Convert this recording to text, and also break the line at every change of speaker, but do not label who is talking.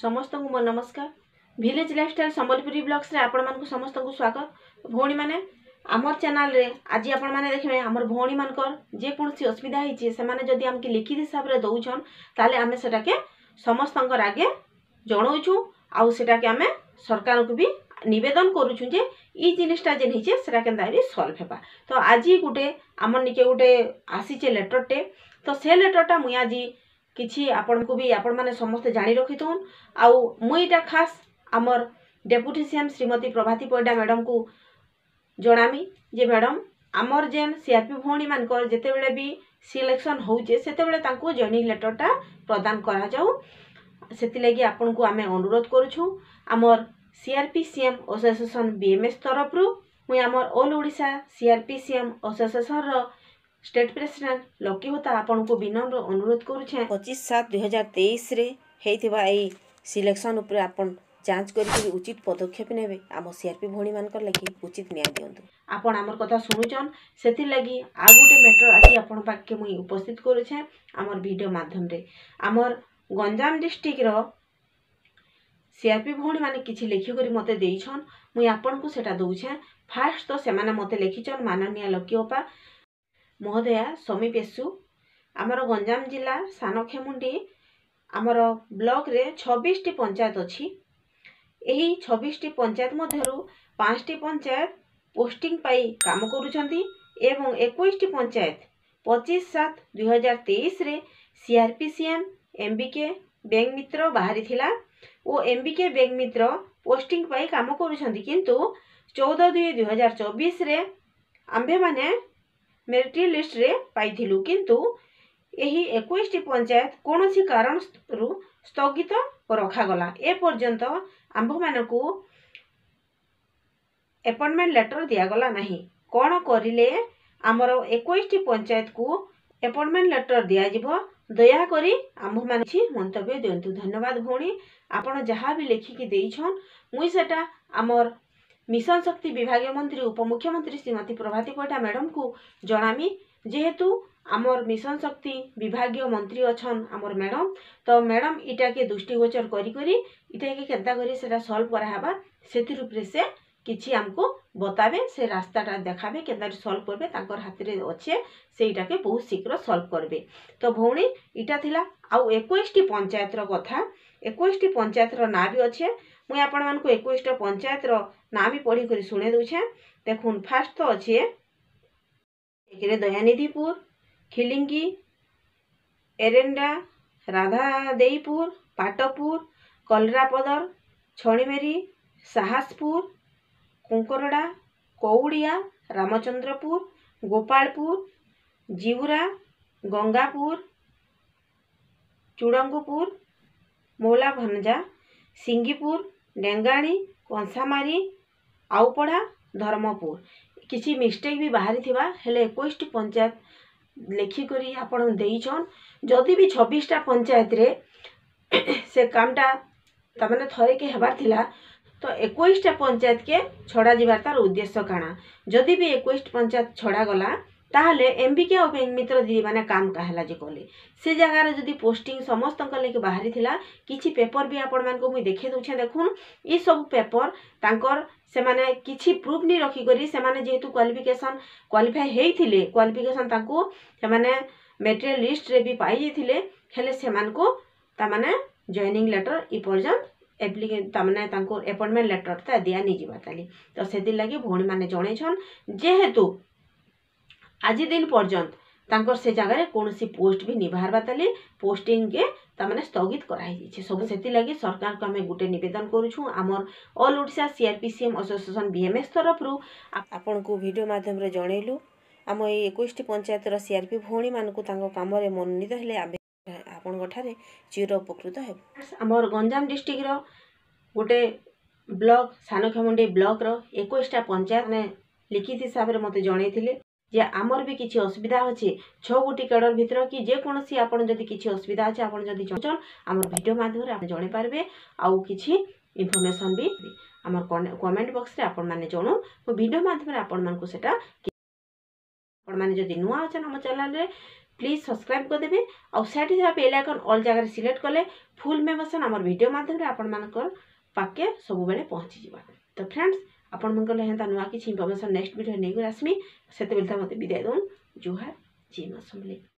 समस्त को मोर नमस्कार। विलेज लाइफस्टाइल संबलपुरी ब्लॉग्स रे आपण मानकु समस्त को स्वागत। भौणी माने आमर चैनल रे आज आपण माने देखिबे हमर भौणी मानकर जे कोनसी असुविधा हिचे से माने जदी हमके लिखित हिसाब रे दउछन ताले आमे सेटा के समस्तंकर आगे जणौछु आ सेटा के आमे सरकार को भी निवेदन करूछु जे ई जिनिसटा जेन हिचे सेटा केनदा रे सॉल्व हेबा। तो आज गुटे हमर निके गुटे आसीचे लेटर टे तो से लेटरटा मुई आज किछि आपण को भी आपण माने समस्त जानि रखिथुन आउ मुईटा खास हमर डेप्यूटी सीएम श्रीमती प्रभाती परिडा मैडम को जणामी जे मैडम आमर जेन सीआरपी भौणी मानकर जेते बेले भी सिलेक्शन होउचे सेते बेले तांको जॉइनिंग लेटरटा प्रदान करा जाऊ सेति लागि आपण को आमे अनुरोध करूछु। आमर सीआरपी सीएम एसोसिएशन बीएमएस तरफ रु मुई आमर all Odisha CRP CM association रो स्टेट प्रेसिडेंट लकी होता आपण को विनम्र अनुरोध करूछे 25/7/2023 रे हेतिबा एई सिलेक्शन ऊपर आपण जांच करी उचित पदक्षेप नेबे आम सीआरपी भौणी मानकर लगी उचित न्याय दियंतु। आपण आमर कथा सुनुचन सेति लगी आ गुटे मैटर आसी आपण पाके मुई उपस्थित करूछे आमर वीडियो माध्यम रे। आमर गंजाम डिस्ट्रिक्ट रो सीआरपी भौणी माने किछि लेखि करी मते देइछन मुई आपण को सेटा दउछे। फास्ट तो से माने मते लेखिछन माननीय लकी ओपा महोदया समी पेसु आमर गंजाम जिला सानखेमुंडी आमर ब्लॉक रे 26 टी पंचायत अछि। एही 26 टी पंचायत मध्यरु 5 टी पंचायत पोस्टिंग पाई काम करूछंती एवं 21 टी पंचायत 25/7/2023 रे सीआरपीसीएम एमबीके बैंक मित्र बाहरी थिला ओ एमबीके बैंक मित्र पोस्टिंग पाई काम करूछंती किंतु 14/2/2024 रे आंबे माने मेरिट लिस्ट रे पाइथिलु किंतु एही 21 टी पंचायत कोनोसी कारण रु स्थगित रखा गला। ए पर्यंत आंभ मानकु अपॉइंटमेंट लेटर दिया गला नहीं। कोन करिले हमर 21 टी पंचायत को अपॉइंटमेंट लेटर दिया जिवो दया करी आंभ मान छी मंतव्य दियंतु। धन्यवाद भौणी आपण जहाँ भी लेखि कि देइछन मुई सेटा हमर मिशन शक्ति विभागीय मंत्री उपमुख्यमंत्री श्रीमती प्रभाती परिडा मैडम को जणामी जेहेतु आमर मिशन शक्ति विभागीय मंत्री अछन आमर मैडम तो मैडम इटा के दृष्टिगोचर करी करी इटा के केदा करी सेटा सॉल्व करा हबा सेति रूपरे से किछि हमको बताबे से रास्ताटा देखाबे केदा सॉल्व करबे तांकर हाथ रे अच्छे सेइटा के बहुत शीघ्र सॉल्व करबे। तो भौणी इटा थिला आउ 21 टी पंचायत रो कथा 21 टी पंचायत रो ना भी अच्छे मुई आपण मान को 21 टा पंचायत रो ना भी पढ़ी करी सुने दउछे। देखुन फास्ट तो अच्छे एकरे दयानिधिपुर खिलिंगी एरेंडा राधादेईपुर पाटपुर कलरापदर छणीमेरी साहसपुर कुंकरडा कौड़िया रामचंद्रपुर गोपालपुर जीवरा गंगापुर चुड़ंगपुर मौला भंजा सिंगीपुर डेंगाणी कंसामारी आउपड़ा धर्मपुर किसी मिस्टेक भी बाहरी थिबा हेले 21 टी पंचायत लेखि करी आपण देइछन जदी भी 26 टा पंचायत रे से कामटा तमने थरे के हेबार थिला तो 21 टा पंचायत के छड़ा जिबार तार उद्देश्य काना जदी भी 21 पंचायत छड़ा गला ताहले एमबीके और बैंक मित्र दीदी माने काम काहला जे कोले से जगह रे जदी पोस्टिंग समस्त लेके बाहरी थिला किछि पेपर भी आपण मान को मुई देखे दउछे। देखुन ई सब पेपर तांकर से माने किछि प्रूफ नहीं रखी करी से माने जेहेतु क्वालिफिकेशन क्वालिफाई हेइथिले क्वालिफिकेशन तांको से माने मेटेरियल लिस्ट रे भी पाई जेथिले हेले से मान को ता माने जॉइनिंग लेटर ई पर्यंत एप्लीकेशन ता माने तांको अपॉइंटमेंट लेटर ता दिया नि जिबा ताली। तो सेति लागि भौणी माने जणे छन जेहेतु आज दिन पर्यंत तांकर से जगह रे कोनसी पोस्ट भी निभार बातली पोस्टिंग के तामाने स्थगित कराई दिछे सब सेति लागि सरकार को हमें गुटे निवेदन करूछु हमर ऑल ओडिशा सीआरपीसीएम एसोसिएशन बीएमएस तरफ रु आपन को वीडियो माध्यम रे जणैलु हम ए 21 टी पंचायत रो सीआरपी भौणी मान को तांको काम रे मनोनीत हेले आपन गठारे चिर उपकृत हे। हमर गंजाम डिस्ट्रिक्ट रो गुटे ब्लॉक सानखेमुंडी ब्लॉक रो 21 टा पंचायत ने लिखित हिसाब रे मते जणैथिले जे आमर भी किछि असुविधा अछि 6 गोटी कैडर भितर कि जे कोनसी आपण जदी किछि असुविधा अछि आपण जदी जणचन हमर वीडियो माध्यम रे आपण जणे पारबे आउ किछि इन्फॉर्मेशन भी हमर कमेंट बॉक्स रे आपण माने जणो वीडियो माध्यम रे आपण मान को सेटा आपण माने जदी नुआ अछन हम चैनल रे प्लीज सब्सक्राइब करदेवे और सेठी था बेल आइकन ऑल जगह सिलेक्ट कले फुल मेंबरशिप हमर वीडियो माध्यम रे आपण मानकर पाके सब बेले पहुंची जिबा। तो फ्रेंड्स आपण मनकर हेंता नुआ किछि इन्फॉर्मेशन नेक्स्ट वीडियो नै कर आसमी सेते बेलता मते विदाय दउन जुहार जय मां समलेई।